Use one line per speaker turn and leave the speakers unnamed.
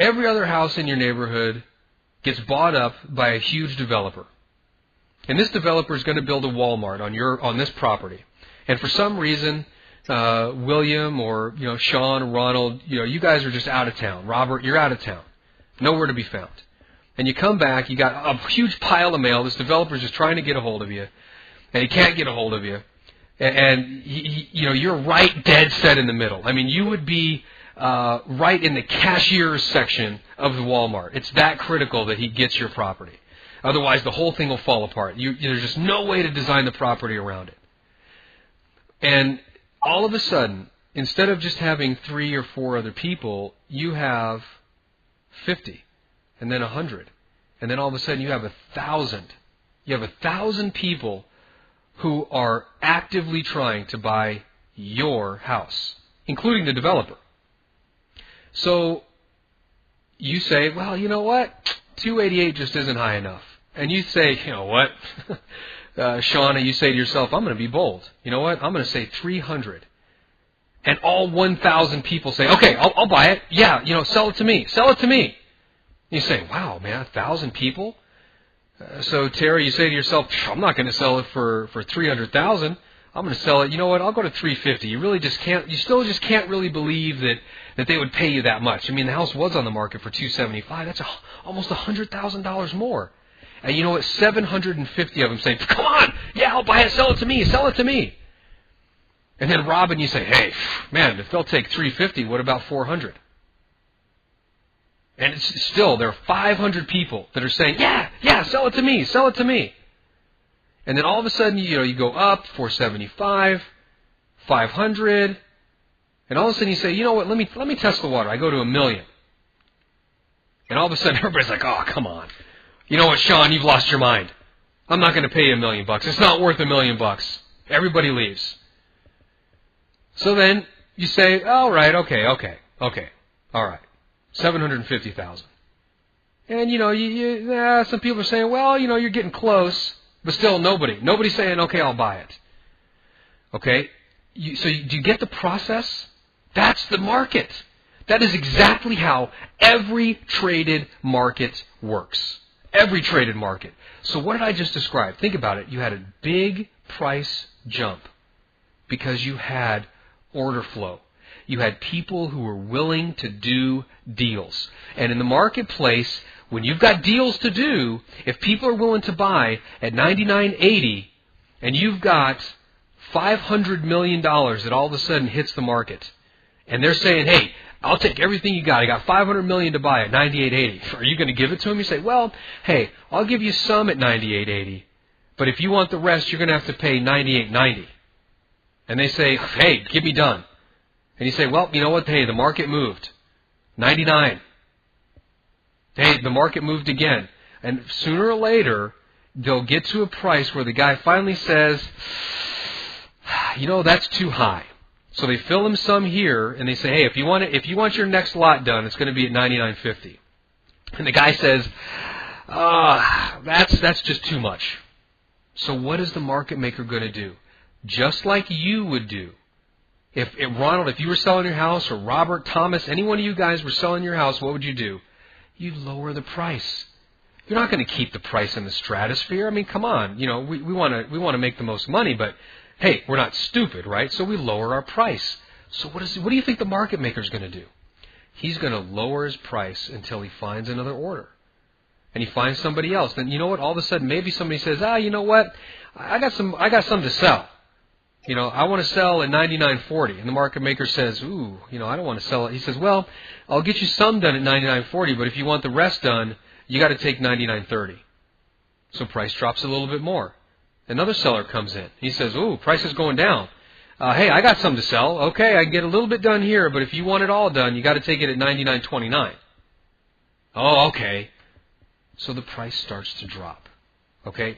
every other house in your neighborhood gets bought up by a huge developer. And this developer is going to build a Walmart on this property. And for some reason, William or Sean or Ronald, you guys are just out of town. Robert, you're out of town. Nowhere to be found. And you come back, you got a huge pile of mail. This developer's just trying to get a hold of you. And he can't get a hold of you. And you're right dead set in the middle. I mean, you would be right in the cashier's section of the Walmart. It's that critical that he gets your property. Otherwise, the whole thing will fall apart. There's just no way to design the property around it. And all of a sudden, instead of just having 3 or 4 other people, you have 50, and then 100, and then all of a sudden you have 1,000. You have 1,000 people who are actively trying to buy your house, including the developer. So you say, well, you know what? 288 just isn't high enough. And you say, you know what? Shauna, you say to yourself, I'm going to be bold. You know what? I'm going to say 300. And all 1,000 people say, okay, I'll buy it. Yeah, sell it to me. Sell it to me. You say, wow, man, 1,000 people? So, Terry, you say to yourself, I'm not going to sell it for 300,000. I'm going to sell it. You know what? I'll go to 350. You still just can't really believe that they would pay you that much. I mean, the house was on the market for 275. That's almost $100,000 more. And you know what? 750 of them say, come on, yeah, I'll buy it, sell it to me, sell it to me. And then Robin, you say, hey, man, if they'll take 350, what about 400? And it's still, there are 500 people that are saying, yeah, sell it to me, sell it to me. And then all of a sudden, you go up, 475, 500, and all of a sudden you say, you know what, let me test the water. I go to 1 million. And all of a sudden everybody's like, oh, come on. You know what, Sean, you've lost your mind. I'm not going to pay you $1 million. It's not worth $1 million. Everybody leaves. So then you say, all right, okay, all right, 750,000. And some people are saying, well, you're getting close, but still nobody's saying, okay, I'll buy it. Okay, do you get the process? That's the market. That is exactly how every traded market works. Every traded market. So what did I just describe? Think about it. You had a big price jump because you had order flow. You had people who were willing to do deals. And in the marketplace, when you've got deals to do, if people are willing to buy at $99.80 and you've got $500 million that all of a sudden hits the market, and they're saying, hey, I'll take everything you got. I got $500 million to buy at $98.80. Are you going to give it to them? You say, well, hey, I'll give you some at $98.80, but if you want the rest, you're going to have to pay $98.90. And they say, hey, give me done. And you say, well, you know what? Hey, the market moved. 99. Hey, the market moved again. And sooner or later, they'll get to a price where the guy finally says, that's too high. So they fill him some here, and they say, hey, if you want your next lot done, it's going to be at $99.50. And the guy says, that's just too much. So what is the market maker going to do? Just like you would do. If Ronald, if you were selling your house, or Robert, Thomas, any one of you guys were selling your house, what would you do? You'd lower the price. You're not going to keep the price in the stratosphere. I mean, come on. We want to make the most money, but hey, we're not stupid, right? So we lower our price. So what do you think the market maker is going to do? He's going to lower his price until he finds another order. And he finds somebody else. Then you know what? All of a sudden, maybe somebody says, you know what? I got some to sell. I want to sell at $99.40. And the market maker says, I don't want to sell it. He says, well, I'll get you some done at $99.40, but if you want the rest done, you got to take $99.30. So price drops a little bit more. Another seller comes in. He says, price is going down. Hey, I got some to sell. Okay, I can get a little bit done here, but if you want it all done, you got to take it at $99.29. Oh, okay. So the price starts to drop. Okay?